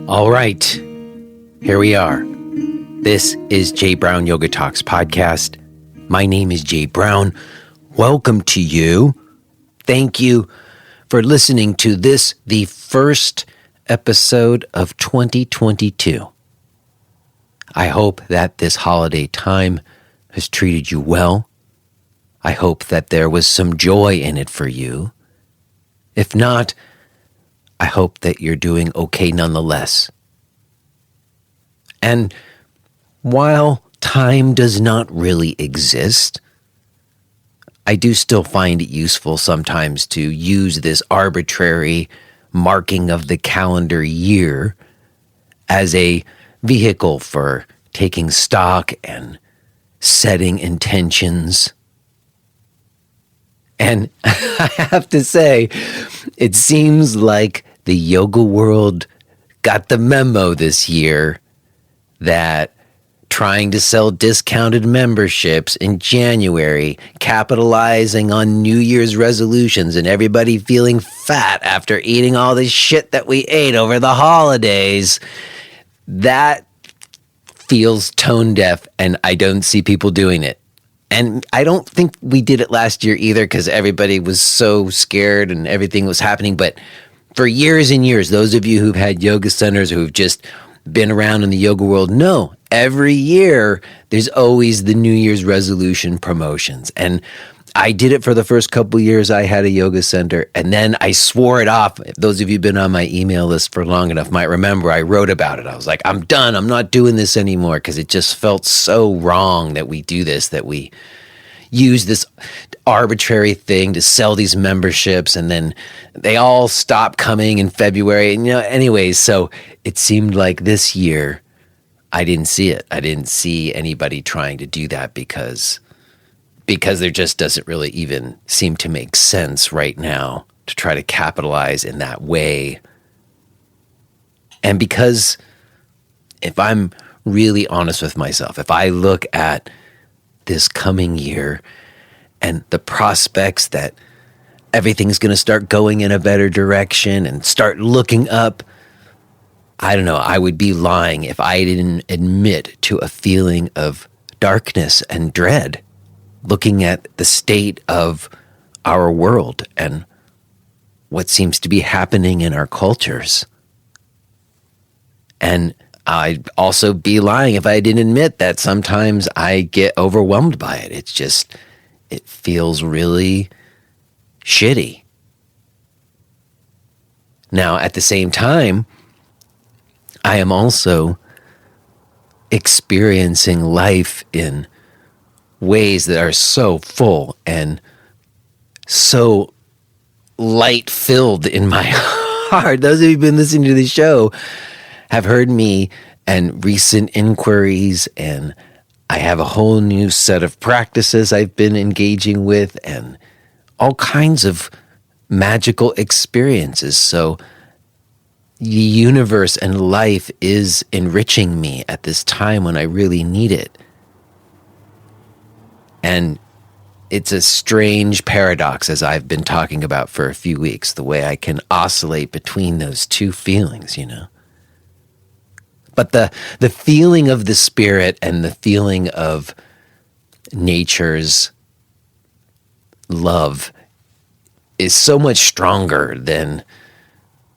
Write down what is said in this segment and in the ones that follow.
All right, here we are. This is Jay Brown Yoga Talks podcast. My name is Jay Brown. Welcome to you. Thank you for listening to this, the first episode of 2022. I hope that this holiday time has treated you well. I hope that there was some joy in it for you. If not, I hope that you're doing okay nonetheless. And while time does not really exist, I do still find it useful sometimes to use this arbitrary marking of the calendar year as a vehicle for taking stock and setting intentions. And I have to say, it seems like the yoga world got the memo this year that trying to sell discounted memberships in January, capitalizing on New Year's resolutions and everybody feeling fat after eating all the shit that we ate over the holidays, that feels tone deaf, and I don't see people doing it. And I don't think we did it last year either because everybody was so scared and everything was happening. But for years and years, those of you who've had yoga centers, who've just been around in the yoga world, know every year there's always the New Year's resolution promotions. And I did it for the first couple years I had a yoga center, and then I swore it off. If those of you who've been on my email list for long enough might remember I wrote about it. I was like, I'm done. I'm not doing this anymore because it just felt so wrong that we do this, that we use this arbitrary thing to sell these memberships, and then they all stop coming in February. And, anyways, so it seemed like this year I didn't see it. I didn't see anybody trying to do that because there just doesn't really even seem to make sense right now to try to capitalize in that way. And because if I'm really honest with myself, if I look at this coming year and the prospects that everything's going to start going in a better direction and start looking up, I don't know, I would be lying if I didn't admit to a feeling of darkness and dread, looking at the state of our world and what seems to be happening in our cultures. And I'd also be lying if I didn't admit that sometimes I get overwhelmed by it. It feels really shitty. Now, at the same time, I am also experiencing life in ways that are so full and so light-filled in my heart. Those of you who've been listening to the show have heard me and recent inquiries, and I have a whole new set of practices I've been engaging with and all kinds of magical experiences. So the universe and life is enriching me at this time when I really need it. And it's a strange paradox, as I've been talking about for a few weeks, the way I can oscillate between those two feelings, But the feeling of the spirit and the feeling of nature's love is so much stronger than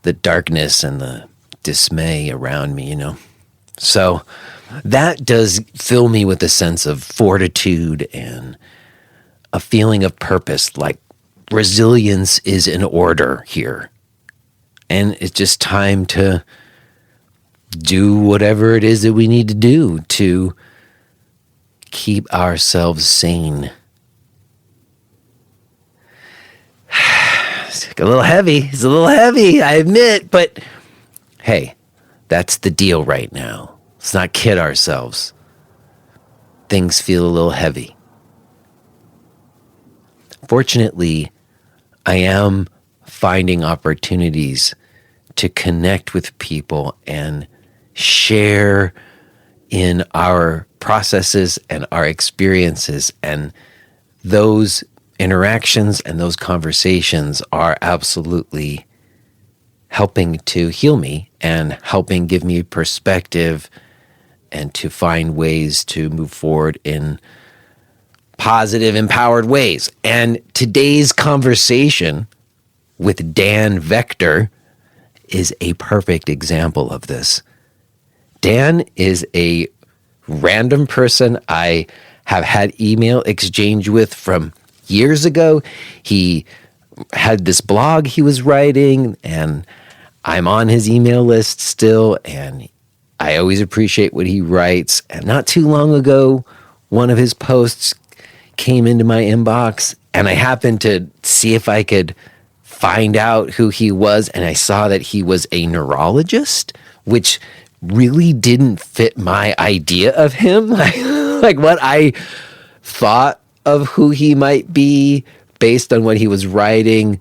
the darkness and the dismay around me, So that does fill me with a sense of fortitude and a feeling of purpose, like resilience is in order here. And it's just time to do whatever it is that we need to do to keep ourselves sane. It's a little heavy. It's a little heavy, I admit, but hey, that's the deal right now. Let's not kid ourselves. Things feel a little heavy. Fortunately, I am finding opportunities to connect with people and share in our processes and our experiences, and those interactions and those conversations are absolutely helping to heal me and helping give me perspective and to find ways to move forward in positive, empowered ways. And today's conversation with Dan Vekhter is a perfect example of this. Dan is a random person I have had email exchange with from years ago. He had this blog he was writing, and I'm on his email list still, and I always appreciate what he writes. And not too long ago, one of his posts came into my inbox, and I happened to see if I could find out who he was, and I saw that he was a neurologist, which really didn't fit my idea of him. Like what I thought of who he might be based on what he was writing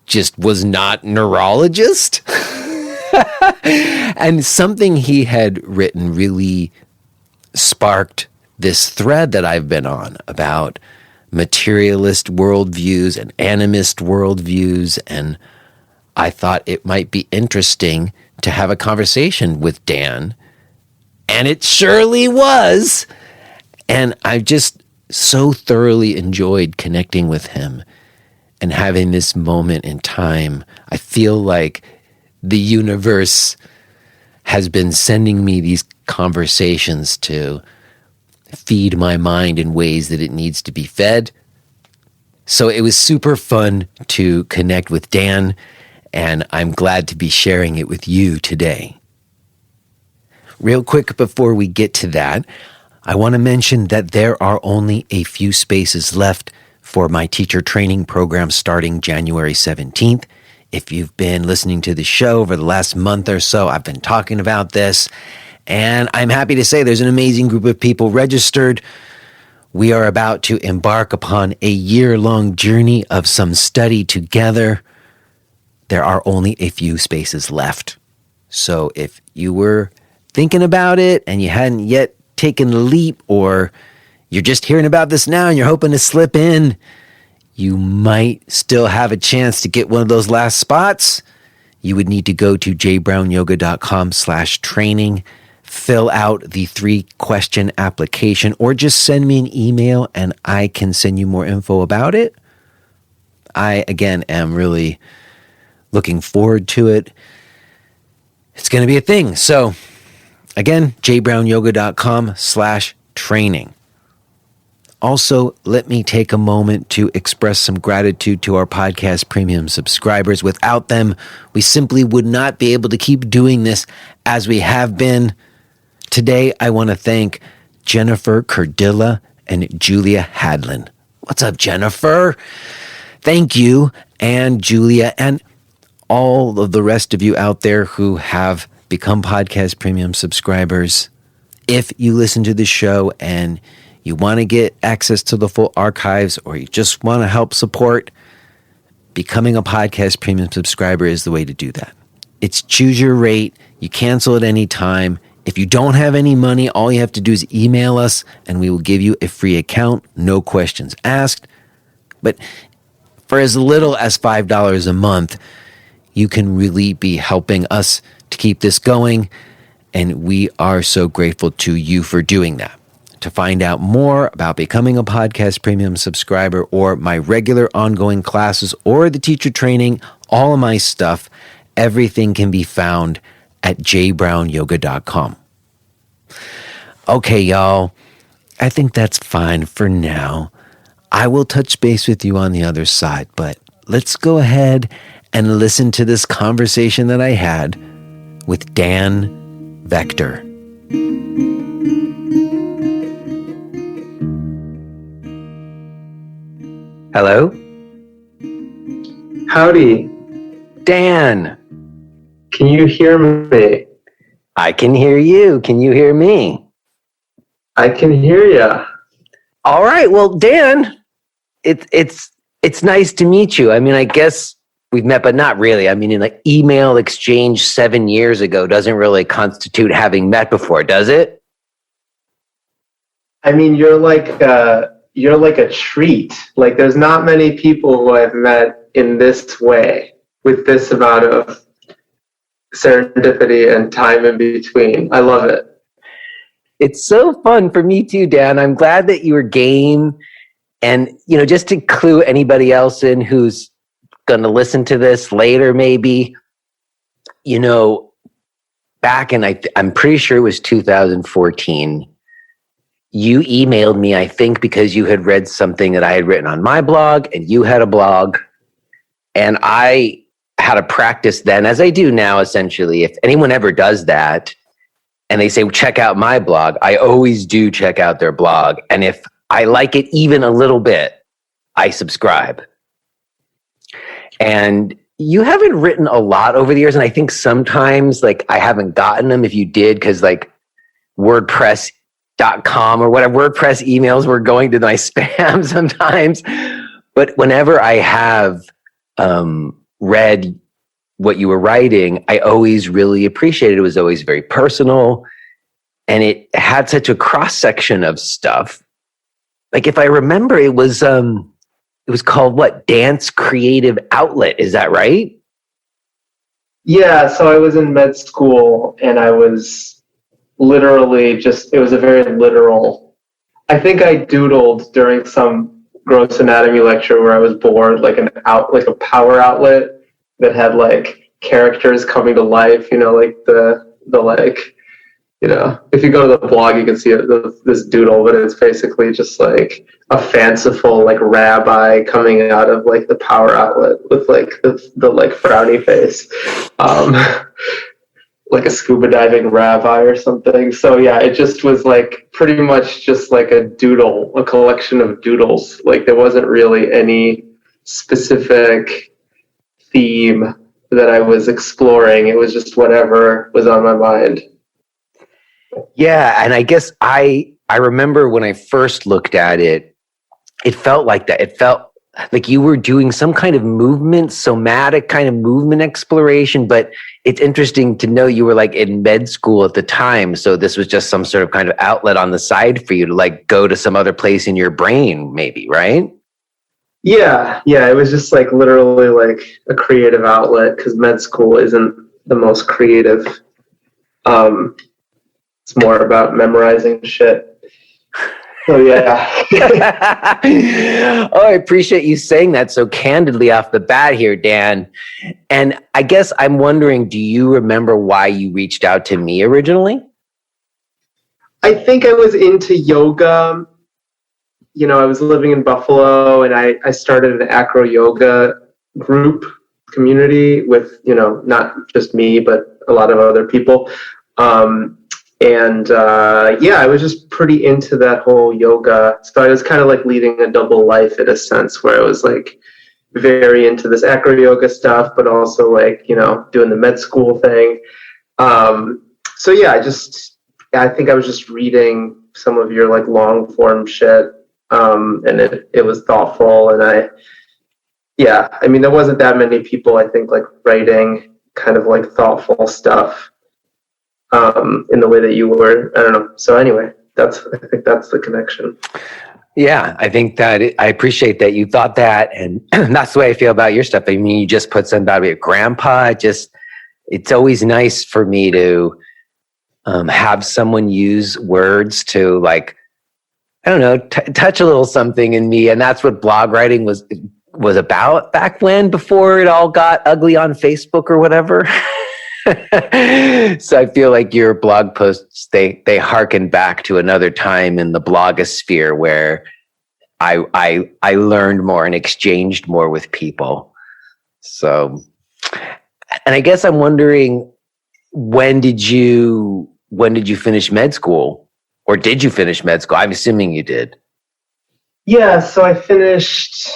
just was not neurologist. And something he had written really sparked this thread that I've been on about materialist worldviews and animist worldviews, and I thought it might be interesting to have a conversation with Dan, and it surely was. And I've just so thoroughly enjoyed connecting with him and having this moment in time. I feel like the universe has been sending me these conversations to feed my mind in ways that it needs to be fed. So it was super fun to connect with Dan, and I'm glad to be sharing it with you today. Real quick before we get to that, I want to mention that there are only a few spaces left for my teacher training program starting January 17th. If you've been listening to the show over the last month or so, I've been talking about this, and I'm happy to say there's an amazing group of people registered. We are about to embark upon a year-long journey of some study together. There are only a few spaces left. So if you were thinking about it and you hadn't yet taken the leap, or you're just hearing about this now and you're hoping to slip in, you might still have a chance to get one of those last spots. You would need to go to jbrownyoga.com/training, fill out the 3-question application, or just send me an email and I can send you more info about it. I, again, am really looking forward to it. It's going to be a thing. So, again, jbrownyoga.com/training. Also, let me take a moment to express some gratitude to our podcast premium subscribers. Without them, we simply would not be able to keep doing this as we have been. Today, I want to thank Jennifer Cardilla and Julia Hadlin. What's up, Jennifer? Thank you, and Julia, and all of the rest of you out there who have become podcast premium subscribers. If you listen to the show and you want to get access to the full archives, or you just want to help support, becoming a podcast premium subscriber is the way to do that. It's choose your rate. You cancel at any time. If you don't have any money, all you have to do is email us and we will give you a free account. No questions asked. But for as little as $5 a month, you can really be helping us to keep this going. And we are so grateful to you for doing that. To find out more about becoming a podcast premium subscriber, or my regular ongoing classes, or the teacher training, all of my stuff, everything can be found at jbrownyoga.com. Okay, y'all, I think that's fine for now. I will touch base with you on the other side, but let's go ahead and listen to this conversation that I had with Dan Vekhter. Hello? Howdy. Dan. Can you hear me? I can hear you. Can you hear me? I can hear you. All right. Well, Dan, it's nice to meet you. I mean, I guess we've met, but not really. I mean, in like email exchange 7 years ago doesn't really constitute having met before, does it? I mean, you're like you're like a treat. Like there's not many people who I've met in this way with this amount of serendipity and time in between. I love it. It's so fun for me too, Dan. I'm glad that you were game. And, just to clue anybody else in who's going to listen to this later, maybe, back in, I'm pretty sure it was 2014, you emailed me, I think, because you had read something that I had written on my blog and you had a blog. And I had a practice then, as I do now, essentially. If anyone ever does that and they say, well, check out my blog, I always do check out their blog. And if I like it even a little bit, I subscribe. And you haven't written a lot over the years. And I think sometimes I haven't gotten them if you did, because WordPress.com or whatever, WordPress emails were going to my spam sometimes. But whenever I have read what you were writing, I always really appreciated it. It was always very personal. And it had such a cross section of stuff. If I remember, it was called what? Dance Creative Outlet. Is that right? Yeah. So I was in med school and I was literally it was a very literal, I think I doodled during some gross anatomy lecture where I was bored, like a power outlet that had characters coming to life, if you go to the blog, you can see this doodle, but it's basically just a fanciful rabbi coming out of the power outlet with the frowny face, like a scuba diving rabbi or something. So yeah, it just was pretty much just a doodle, a collection of doodles. There wasn't really any specific theme that I was exploring. It was just whatever was on my mind. Yeah, and I guess I remember when I first looked at it, it felt like that. It felt like you were doing some kind of movement, somatic kind of movement exploration, but it's interesting to know you were in med school at the time, so this was just some sort of kind of outlet on the side for you to go to some other place in your brain, maybe, right? Yeah, it was just literally a creative outlet, because med school isn't the most creative. It's more about memorizing shit. So yeah. Oh, I appreciate you saying that so candidly off the bat here, Dan. And I guess I'm wondering, do you remember why you reached out to me originally? I think I was into yoga. I was living in Buffalo and I started an acro yoga group community with, not just me, but a lot of other people. I was just pretty into that whole yoga. So I was kind of leading a double life in a sense, where I was very into this acro yoga stuff, but also doing the med school thing. I think I was just reading some of your long form shit. And it was thoughtful. And there wasn't that many people, I think, writing kind of thoughtful stuff. In the way that you were, I don't know. So anyway, I think that's the connection. Yeah, I think that I appreciate that you thought that, and that's the way I feel about your stuff. I mean, you just put something about your grandpa. It's always nice for me to have someone use words to I don't know, touch a little something in me, and that's what blog writing was about back when, before it all got ugly on Facebook or whatever. So I feel like your blog posts, they harken back to another time in the blogosphere where I learned more and exchanged more with people. So, and I guess I'm wondering, when did you finish med school, or did you finish med school? I'm assuming you did. Yeah, so I finished,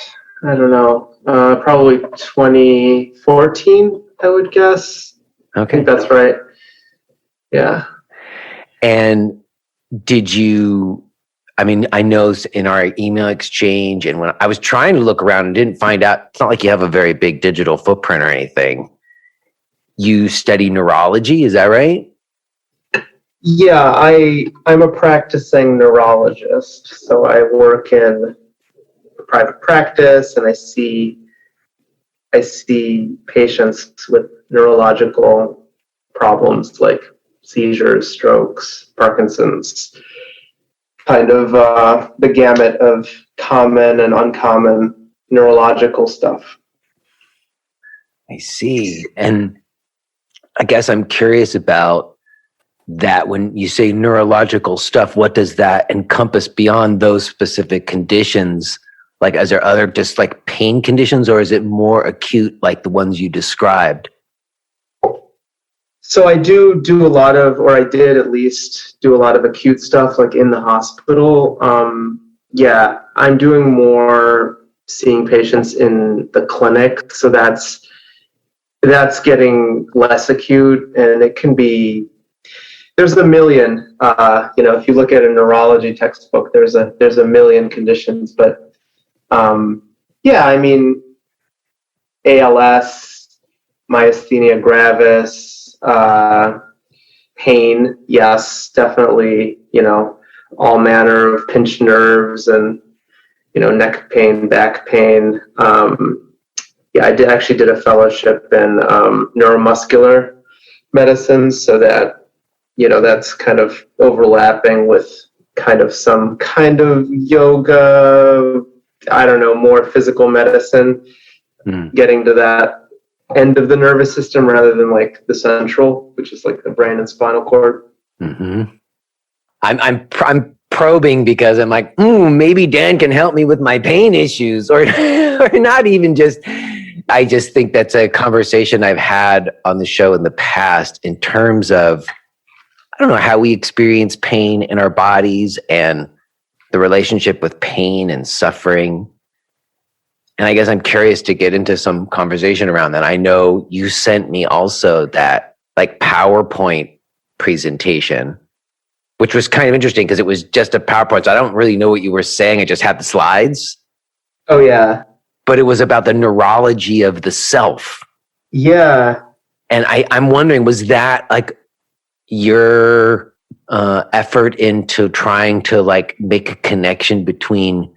I don't know, probably 2014, I would guess. Okay. I think that's right. Yeah. And did you, I mean, I know in our email exchange, and when I was trying to look around and didn't find out, it's not like you have a very big digital footprint or anything. You study neurology, is that right? Yeah, I'm a practicing neurologist, so I work in private practice, and I see patients with neurological problems like seizures, strokes, Parkinson's, kind of the gamut of common and uncommon neurological stuff. I see. And I guess I'm curious about that. When you say neurological stuff, what does that encompass beyond those specific conditions? Like, is there other just like pain conditions, or is it more acute like the ones you described? So I do a lot of, or I did at least do a lot of acute stuff like in the hospital. Yeah, I'm doing more seeing patients in the clinic. So that's getting less acute, and it can be, there's a million, if you look at a neurology textbook, there's a million conditions, but yeah, I mean, ALS, myasthenia gravis, pain, yes, definitely, all manner of pinched nerves and, neck pain, back pain. Yeah, I did a fellowship in neuromuscular medicine, so that, that's kind of overlapping with kind of some kind of yoga, I don't know, more physical medicine, getting to that end of the nervous system rather than like the central, which is like the brain and spinal cord. Mm-hmm. I'm probing because I'm like, maybe Dan can help me with my pain issues, or or not even just. I just think that's a conversation I've had on the show in the past in terms of, I don't know, how we experience pain in our bodies and the relationship with pain and suffering. And I guess I'm curious to get into some conversation around that. I know you sent me also that like PowerPoint presentation, which was kind of interesting because it was just a PowerPoint. So I don't really know what you were saying. I just had the slides. Oh, yeah. But it was about the neurology of the self. Yeah. And I'm wondering, was that like your effort into trying to like make a connection between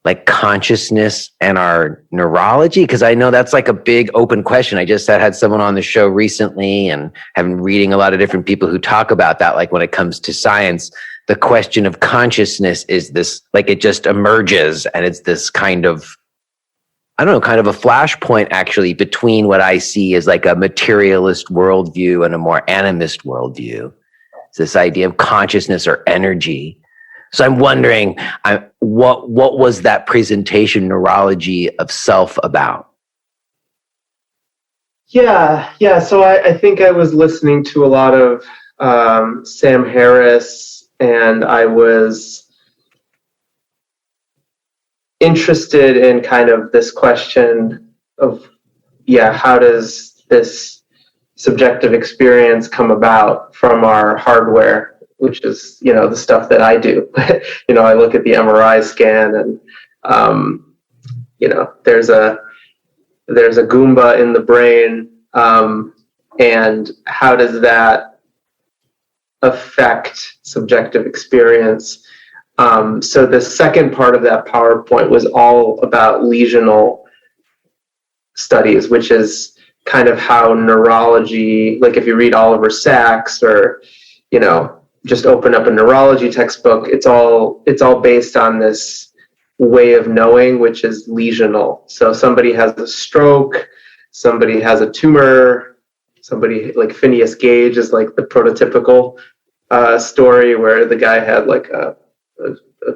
like consciousness and our neurology? Because I know that's like a big open question. I just had someone on the show recently and have been reading a lot of different people who talk about that. Like when it comes to science, the question of consciousness is this, like it just emerges and it's this kind of, I don't know, kind of a flashpoint actually between what I see as like a materialist worldview and a more animist worldview. It's this idea of consciousness or energy. So I'm wondering, what was that presentation, Neurology of Self, about? Yeah. So I think I was listening to a lot of Sam Harris, and I was interested in kind of this question of, how does this subjective experience come about from our hardware, which is, the stuff that I do. I look at the MRI scan and, there's a Goomba in the brain, and how does that affect subjective experience? So the second part of that PowerPoint was all about lesional studies, which is kind of how neurology, like if you read Oliver Sacks or, just open up a neurology textbook, it's all based on this way of knowing, which is lesional. So somebody has a stroke, somebody has a tumor, somebody like Phineas Gage is like the prototypical story where the guy had like a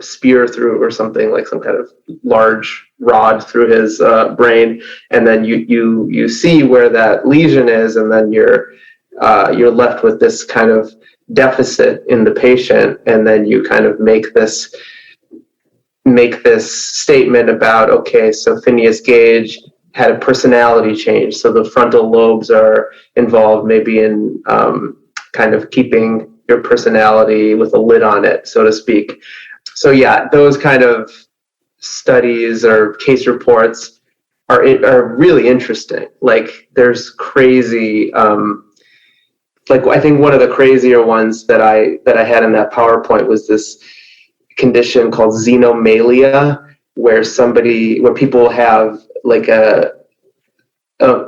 spear through or something, like some kind of large rod through his brain, and then you see where that lesion is, and then you're left with this kind of deficit in the patient, and then you kind of make this statement about, okay, so Phineas Gage had a personality change, so the frontal lobes are involved maybe in kind of keeping your personality with a lid on it, so to speak. So yeah, those kind of studies or case reports are really interesting. Like there's crazy like I think one of the crazier ones that I had in that PowerPoint was this condition called xenomalia, where people have like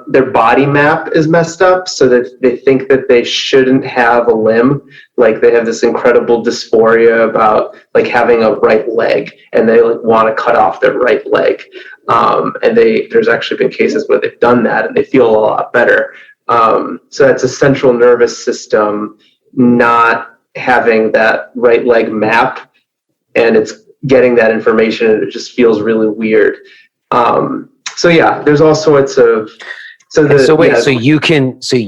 their body map is messed up, so that they think that they shouldn't have a limb. Like they have this incredible dysphoria about like having a right leg, and they like want to cut off their right leg. And there's actually been cases where they've done that, and they feel a lot better. So that's a central nervous system not having that right leg map, and it's getting that information, and it just feels really weird. So yeah, there's all sorts of. So you can see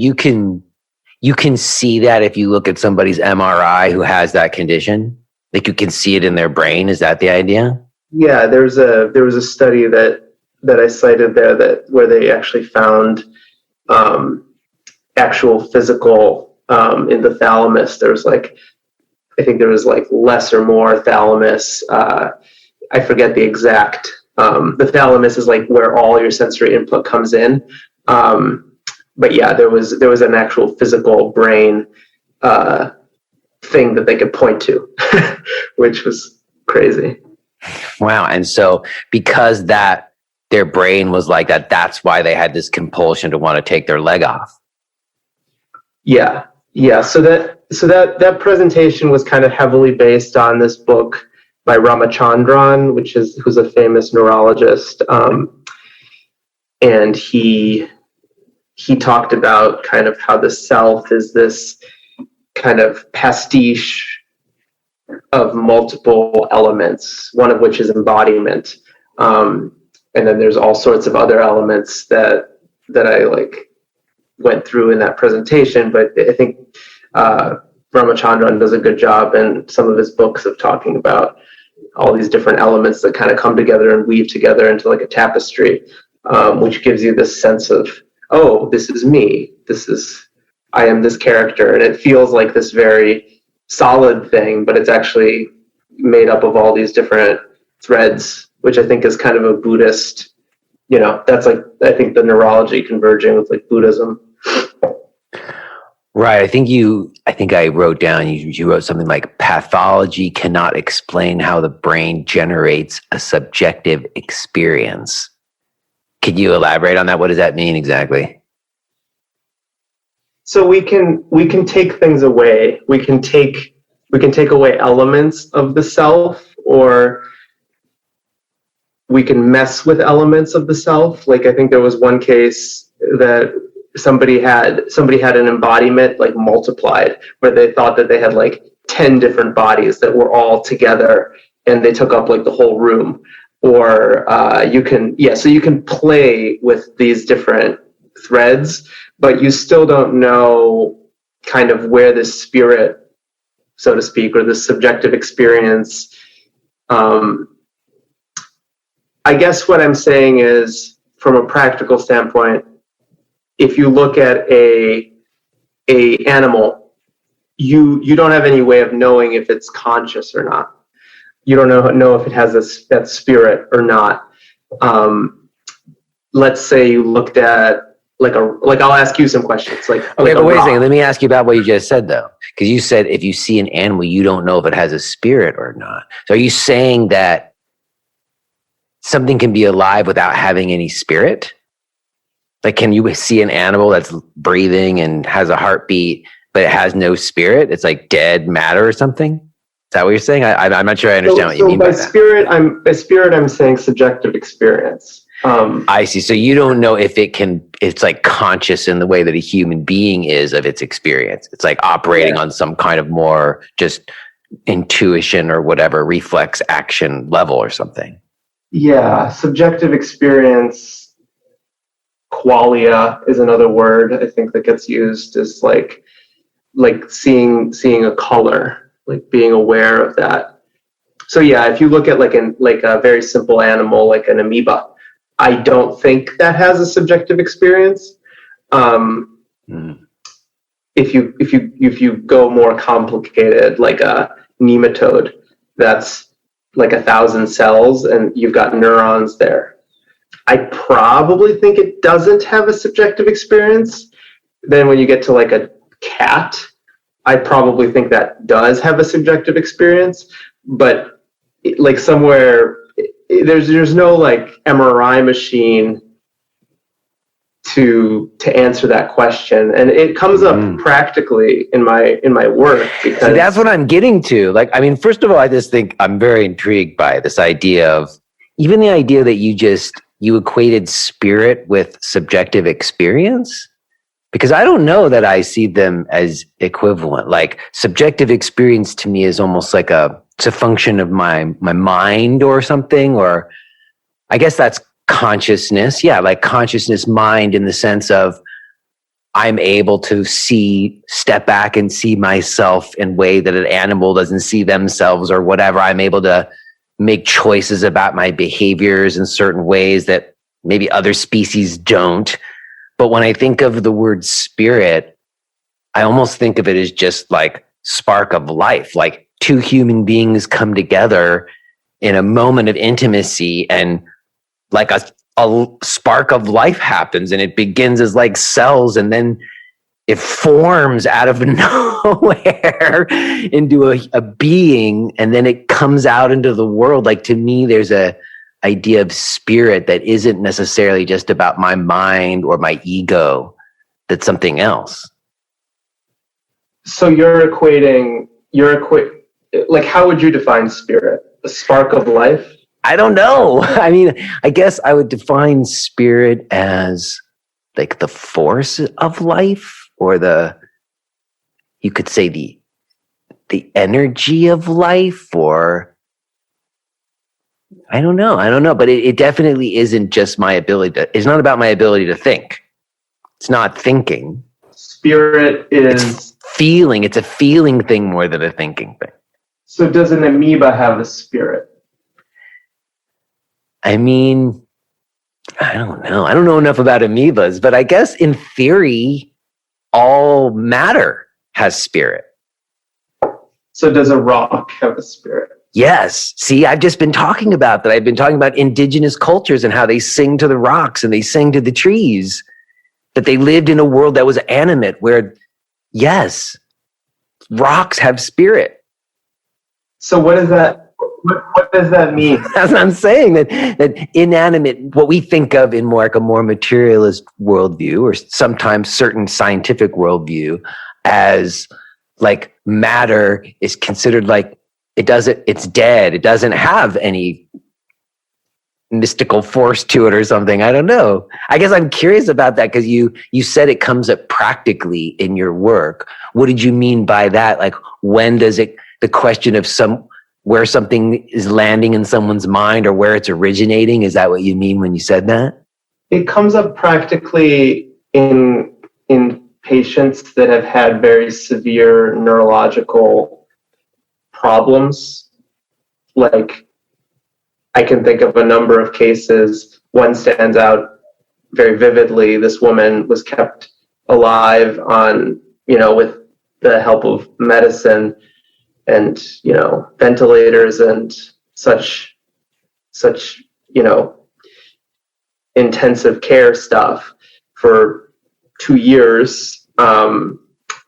that if you look at somebody's MRI who has that condition, like you can see it in their brain. Is that the idea? Yeah, there was a study that I cited there where they actually found actual physical in the thalamus. I think there was like less or more thalamus. I forget the exact. The thalamus is like where all your sensory input comes in. But yeah, there was an actual physical brain thing that they could point to, which was crazy. Wow. And so because their brain was like that, that's why they had this compulsion to want to take their leg off. Yeah. So that presentation was kind of heavily based on this book by Ramachandran, who's a famous neurologist, and he talked about kind of how the self is this kind of pastiche of multiple elements, one of which is embodiment, and then there's all sorts of other elements that I like went through in that presentation. But I think Ramachandran does a good job in some of his books of talking about all these different elements that kind of come together and weave together into like a tapestry, which gives you this sense of, oh, this is me. I am this character. And it feels like this very solid thing, but it's actually made up of all these different threads, which I think is kind of a Buddhist, that's like, I think the neurology converging with like Buddhism. Right. I think I wrote down, you wrote something like pathology cannot explain how the brain generates a subjective experience. Could you elaborate on that? What does that mean exactly? So we can take things away. We can take away elements of the self, or we can mess with elements of the self. Like I think there was one case that somebody had an embodiment like multiplied, where they thought that they had like 10 different bodies that were all together and they took up like the whole room. Or you can play with these different threads, but you still don't know kind of where this spirit, so to speak, or this subjective experience. I guess what I'm saying is, from a practical standpoint, if you look at a animal, you don't have any way of knowing if it's conscious or not. You don't know if it has that spirit or not. Let's say you looked at I'll ask you some questions. Okay, but wait a second. Let me ask you about what you just said, though, because you said if you see an animal, you don't know if it has a spirit or not. So are you saying that something can be alive without having any spirit? Like, can you see an animal that's breathing and has a heartbeat, but it has no spirit? It's like dead matter or something? Is that what you're saying? I'm not sure I understand what you mean by that. By spirit, I'm saying subjective experience. I see. So you don't know if it's like conscious in the way that a human being is of its experience. It's like operating on some kind of more just intuition or whatever, reflex action level or something. Yeah, subjective experience. Qualia is another word I think that gets used, is like seeing a color, like being aware of that. So yeah, if you look at like a very simple animal like an amoeba, I don't think that has a subjective experience. If you go more complicated, like a nematode, that's like 1,000 cells and you've got neurons there. I probably think it doesn't have a subjective experience. Then when you get to like a cat, I probably think that does have a subjective experience, but like somewhere there's no like MRI machine to answer that question, and it comes up practically in my work. Because see, that's what I'm getting to. Like, I mean, first of all, I just think I'm very intrigued by this idea of even the idea that you equated spirit with subjective experience. Because I don't know that I see them as equivalent. Like subjective experience to me is almost like it's a function of my mind or something, or I guess that's consciousness. Yeah, like consciousness mind in the sense of I'm able to step back and see myself in a way that an animal doesn't see themselves or whatever. I'm able to make choices about my behaviors in certain ways that maybe other species don't. But when I think of the word spirit, I almost think of it as just like spark of life, like two human beings come together in a moment of intimacy and like a spark of life happens and it begins as like cells and then it forms out of nowhere into a being and then it comes out into the world. Like to me, there's a idea of spirit that isn't necessarily just about my mind or my ego, that's something else. So like how would you define spirit? A spark of life? I don't know. I mean, I guess I would define spirit as like the force of life or you could say the energy of life, or I don't know, but it definitely isn't just it's not about my ability to think. It's not thinking. Spirit is it's feeling. It's a feeling thing more than a thinking thing. So does an amoeba have a spirit? I mean, I don't know. I don't know enough about amoebas, but I guess in theory, all matter has spirit. So does a rock have a spirit? Yes. See, I've just been talking about that. I've been talking about indigenous cultures and how they sing to the rocks and they sing to the trees, that they lived in a world that was animate where, yes, rocks have spirit. So what does that mean? That's what I'm saying, that inanimate, what we think of in a more materialist worldview or sometimes certain scientific worldview as like matter is considered like it's dead. It doesn't have any mystical force to it or something. I don't know. I guess I'm curious about that because you said it comes up practically in your work. What did you mean by that? Like when does the question of where something is landing in someone's mind or where it's originating, is that what you mean when you said that? It comes up practically in patients that have had very severe neurological problems. Like I can think of a number of cases. One stands out very vividly. This woman was kept alive with the help of medicine and, ventilators and such, intensive care stuff for 2 years. And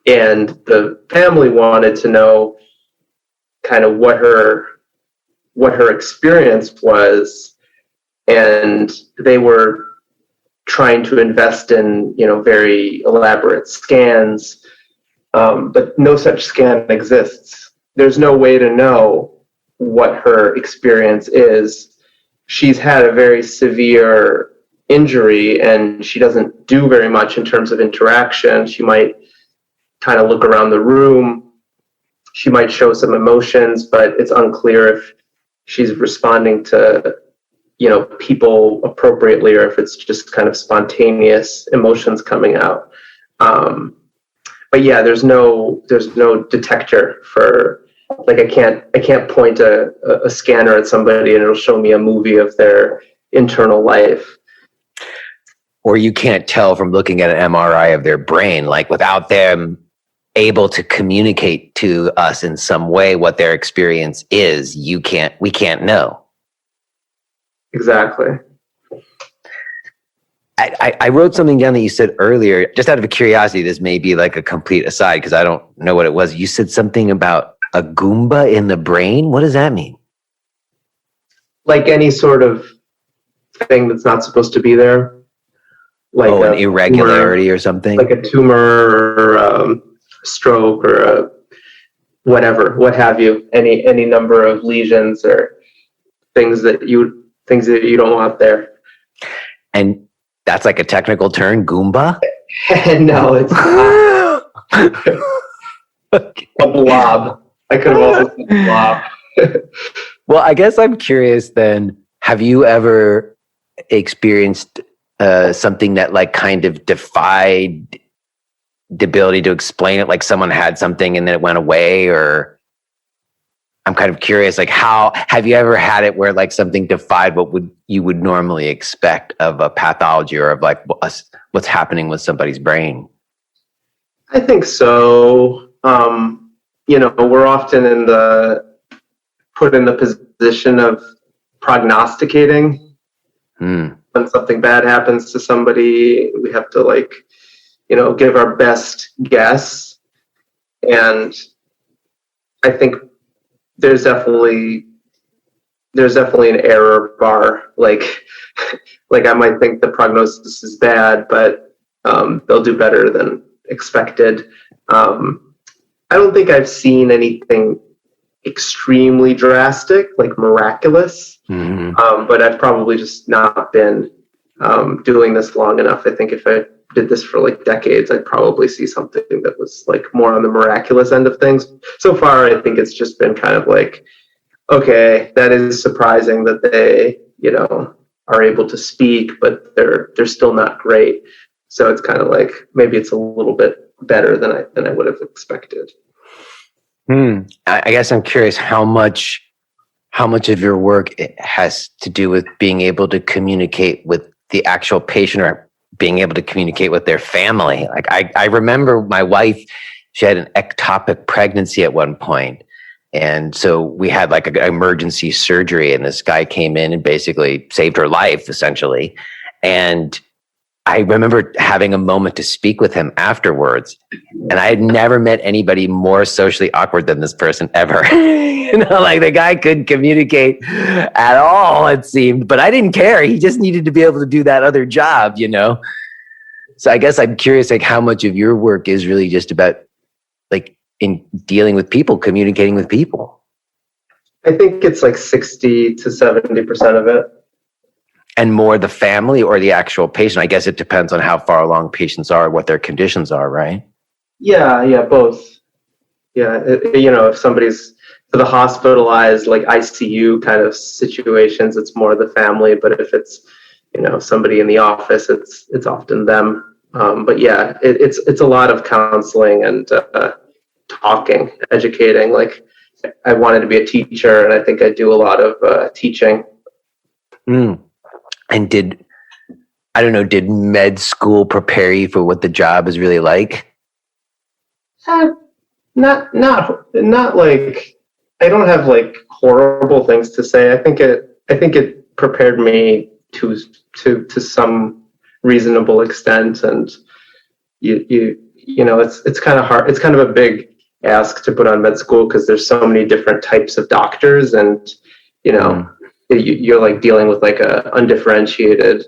the family wanted to know kind of what her experience was, and they were trying to invest in very elaborate scans, but no such scan exists. There's no way to know what her experience is. She's had a very severe injury and she doesn't do very much in terms of interaction. She might kind of look around the room. She might show some emotions, but it's unclear if she's responding to, people appropriately or if it's just kind of spontaneous emotions coming out. But yeah, there's no detector for, like, I can't point a scanner at somebody and it'll show me a movie of their internal life. Or you can't tell from looking at an MRI of their brain, like without them able to communicate to us in some way what their experience is, we can't know. Exactly. I wrote something down that you said earlier, just out of curiosity. This may be like a complete aside because I don't know what it was. You said something about a Goomba in the brain. What does that mean? Like any sort of thing that's not supposed to be there. Like an irregularity tumor, or something? Like a tumor or stroke or whatever, what have you. Any number of lesions or things that you don't want there. And that's like a technical term, Goomba? No, it's not. A blob. I could have also said blob. Well, I guess I'm curious then, have you ever experienced something that like kind of defied the ability to explain it? Like someone had something and then it went away? Or I'm kind of curious, like how have you ever had it where like something defied what you would normally expect of a pathology or of like what's happening with somebody's brain? I think so. We're often put in the position of prognosticating. When something bad happens to somebody, we have to give our best guess. And I think there's definitely an error bar. Like I might think the prognosis is bad, but they'll do better than expected. I don't think I've seen anything extremely drastic, like miraculous. But I've probably just not been doing this long enough. I think if I did this for like decades, I'd probably see something that was like more on the miraculous end of things. So far, I think it's just been kind of like, okay, that is surprising that they, are able to speak, but they're still not great. So it's kind of like maybe it's a little bit better than I would have expected. I guess I'm curious how much of your work has to do with being able to communicate with the actual patient or being able to communicate with their family. Like I remember my wife, she had an ectopic pregnancy at one point. And so we had like an emergency surgery and this guy came in and basically saved her life essentially. And I remember having a moment to speak with him afterwards, and I had never met anybody more socially awkward than this person ever. Like the guy couldn't communicate at all, it seemed, but I didn't care. He just needed to be able to do that other job, So I guess I'm curious, like how much of your work is really just about like in dealing with people, communicating with people? I think it's like 60 to 70% of it. And more the family or the actual patient? I guess it depends on how far along patients are, what their conditions are, right? Yeah, both. Yeah, if somebody's for the hospitalized, like ICU kind of situations, it's more the family. But if it's, somebody in the office, it's often them. But yeah, it's a lot of counseling and talking, educating. Like I wanted to be a teacher, and I think I do a lot of teaching. And did med school prepare you for what the job is really like? Not like, I don't have like horrible things to say. I think it prepared me to some reasonable extent, and it's kind of hard. It's kind of a big ask to put on med school because there's so many different types of doctors, and you're like dealing with like a undifferentiated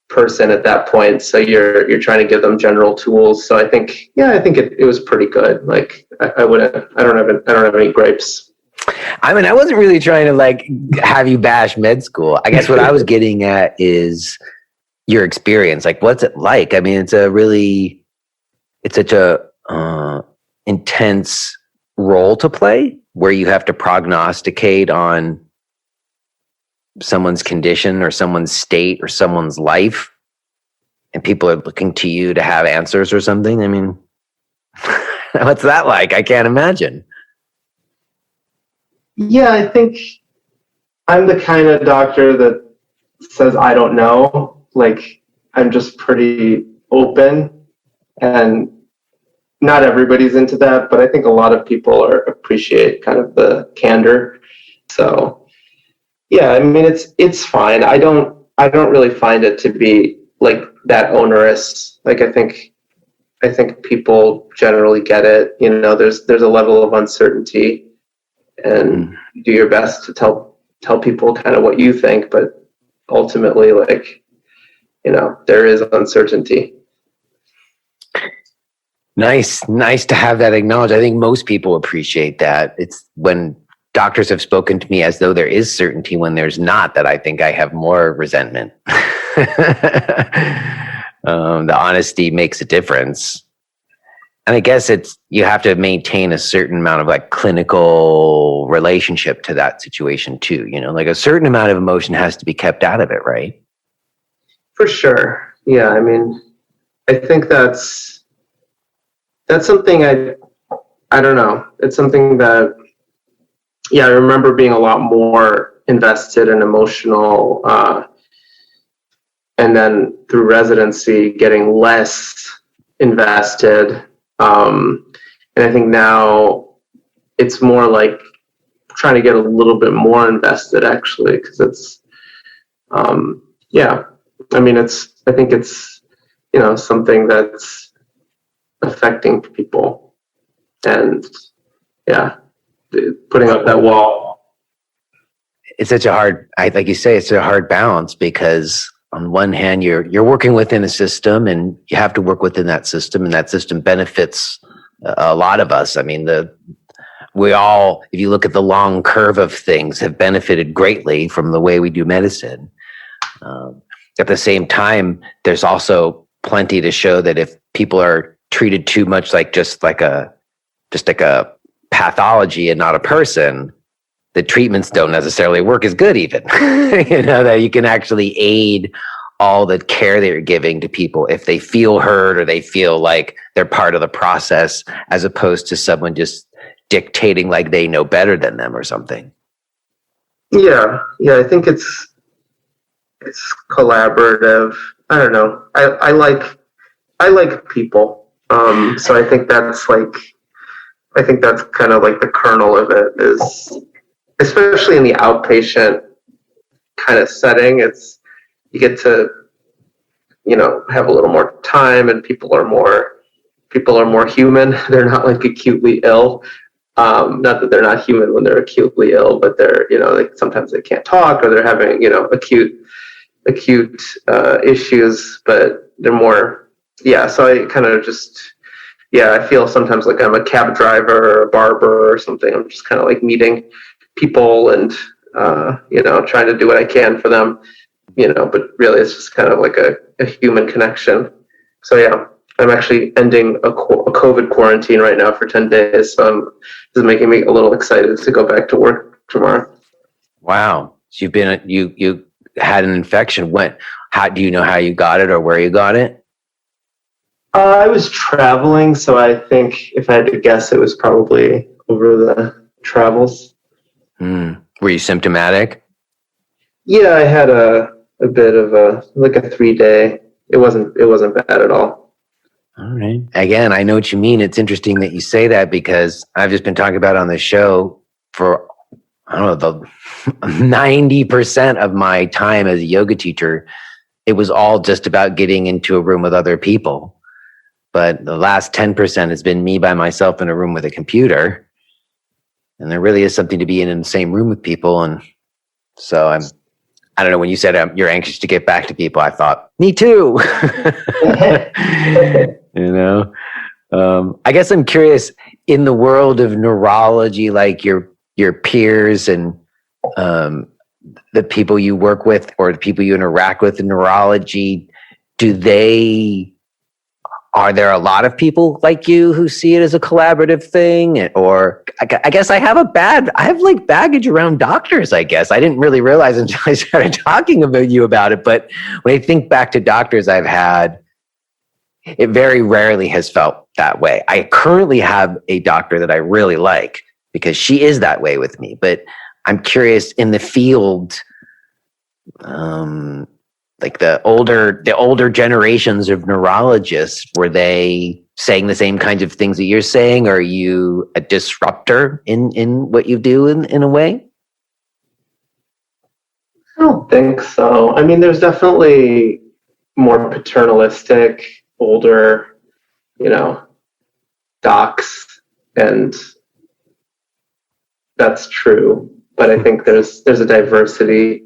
person at that point. So you're trying to give them general tools. So I think it was pretty good. Like I don't have any gripes. I mean, I wasn't really trying to like have you bash med school. I guess what I was getting at is your experience. Like, what's it like? I mean, it's such a intense role to play where you have to prognosticate on someone's condition or someone's state or someone's life, and people are looking to you to have answers or something. I mean, what's that like? I can't imagine. Yeah, I think I'm the kind of doctor that says I don't know. Like I'm just pretty open, and not everybody's into that, but I think a lot of people appreciate kind of the candor. So yeah, I mean it's fine. I don't really find it to be like that onerous. Like I think people generally get it. You know, there's a level of uncertainty, and you do your best to tell people kind of what you think, but ultimately, like, you know, there is uncertainty. Nice to have that acknowledged. I think most people appreciate that. It's when doctors have spoken to me as though there is certainty when there's not, that I think I have more resentment. The honesty makes a difference. And I guess you have to maintain a certain amount of like clinical relationship to that situation too. You know, like a certain amount of emotion has to be kept out of it, right? For sure. Yeah. I mean, I think that's something I don't know. It's something that, yeah, I remember being a lot more invested and emotional, and then through residency getting less invested. And I think now it's more like trying to get a little bit more invested, actually, because it's, yeah, I mean, I think it's, you know, something that's affecting people, and yeah, putting up that wall. It's such a hard, like you say, it's a hard balance, because on one hand, you're working within a system, and you have to work within that system, and that system benefits a lot of us. I mean, we all, if you look at the long curve of things, have benefited greatly from the way we do medicine. At the same time, there's also plenty to show that if people are treated too much like just like a pathology and not a person, the treatments don't necessarily work as good even. You know, that you can actually aid all the care that you're giving to people if they feel heard or they feel like they're part of the process, as opposed to someone just dictating like they know better than them or something. Yeah, I think it's collaborative. I don't know. I like people. So I think that's kind of like the kernel of it, is especially in the outpatient kind of setting. You get to, you know, have a little more time, and people are more human. They're not like acutely ill. Not that they're not human when they're acutely ill, but they're, you know, like sometimes they can't talk, or they're having, you know, acute issues, but they're more, yeah. So I kind of just, yeah, I feel sometimes like I'm a cab driver or a barber or something. I'm just kind of like meeting people and, you know, trying to do what I can for them, you know, but really it's just kind of like a human connection. So yeah, I'm actually ending a COVID quarantine right now for 10 days. So this is making me a little excited to go back to work tomorrow. Wow. So you had an infection. How do you know how you got it or where you got it? I was traveling, so I think if I had to guess, it was probably over the travels. Were you symptomatic? Yeah, I had a bit of a 3-day. It wasn't bad at all. All right. Again, I know what you mean. It's interesting that you say that, because I've just been talking about on the show for, I don't know, the 90% of my time as a yoga teacher, it was all just about getting into a room with other people. But the last 10% has been me by myself in a room with a computer. And there really is something to be in the same room with people. And so I don't know, when you said you're anxious to get back to people, I thought, me too. You know, I guess I'm curious, in the world of neurology, like your peers and the people you work with or the people you interact with in neurology, are there a lot of people like you who see it as a collaborative thing? Or I guess I have like baggage around doctors, I guess. I didn't really realize until I started talking about you about it. But when I think back to doctors I've had, it very rarely has felt that way. I currently have a doctor that I really like because she is that way with me. But I'm curious, in the field, like the older generations of neurologists, were they saying the same kinds of things that you're saying? Or are you a disruptor in what you do in a way? I don't think so. I mean, there's definitely more paternalistic, older, docs, and that's true. But I think there's a diversity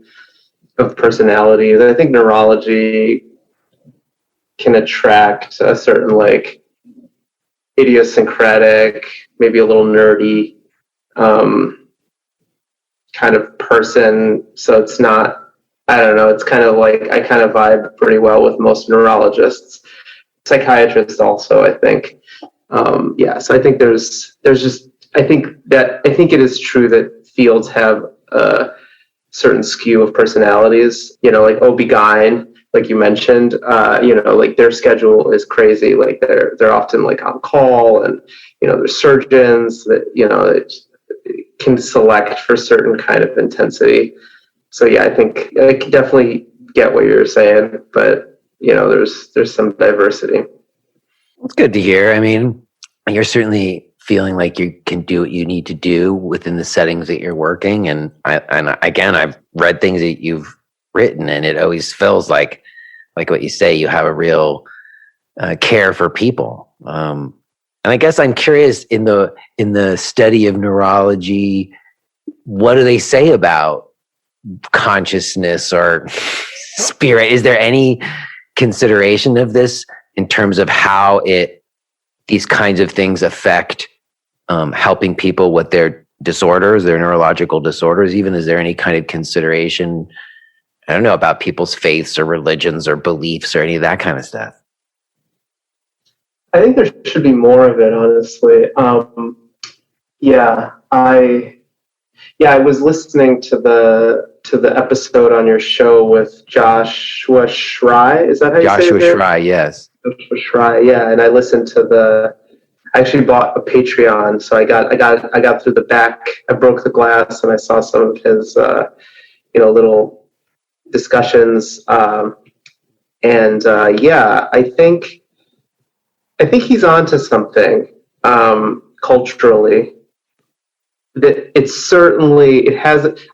of personalities. I think neurology can attract a certain like idiosyncratic, maybe a little nerdy kind of person. So it's not, I don't know, it's kind of like I kind of vibe pretty well with most neurologists, psychiatrists also, I think. So I think there's just, I think it is true that fields have a certain skew of personalities, like OB-GYN, like you mentioned, like their schedule is crazy. Like they're often like on call, and, there's surgeons that, can select for certain kind of intensity. So yeah, I think I can definitely get what you're saying, but there's some diversity. It's good to hear. I mean, you're certainly feeling like you can do what you need to do within the settings that you're working. And I've read things that you've written, and it always feels like what you say, you have a real care for people. And I guess I'm curious, in the study of neurology, what do they say about consciousness or spirit? Is there any consideration of this in terms of how these kinds of things affect helping people with their disorders, their neurological disorders? Even, is there any kind of consideration, I don't know, about people's faiths or religions or beliefs or any of that kind of stuff? I think there should be more of it, honestly. I was listening to the episode on your show with Joshua Schrei. Is that how you say it? Joshua Schrei, yes. Joshua Schrei, yeah. And I listened to I actually bought a Patreon, so I got through the back. I broke the glass, and I saw some of his little discussions. I think he's onto something culturally. That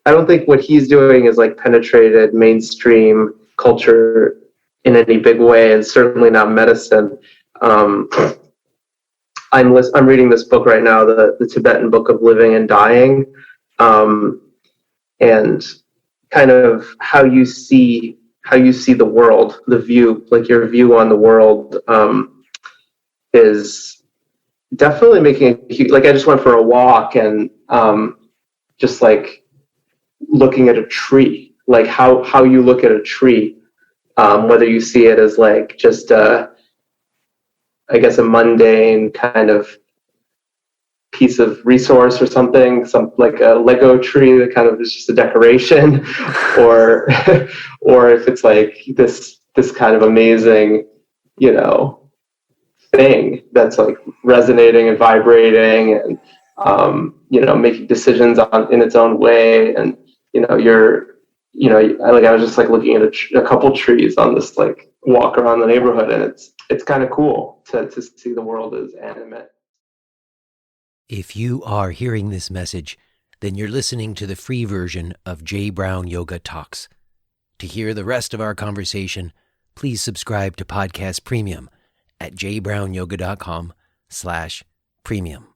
I don't think what he's doing is like penetrated mainstream culture in any big way, and certainly not medicine. I'm reading this book right now, the Tibetan Book of Living and Dying, and kind of how you see the world, the view, like your view on the world, is definitely making a huge, like I just went for a walk, and just like looking at a tree, like how you look at a tree, whether you see it as like just I guess a mundane kind of piece of resource or something, like a Lego tree that kind of is just a decoration, or if it's like this kind of amazing, thing that's like resonating and vibrating, and making decisions in its own way. And I was just like looking at a couple trees on this like walk around the neighborhood, and it's kind of cool to see the world as animate. If you are hearing this message, then you're listening to the free version of J. Brown Yoga Talks. To hear the rest of our conversation, please subscribe to Podcast Premium at jbrownyoga.com/premium.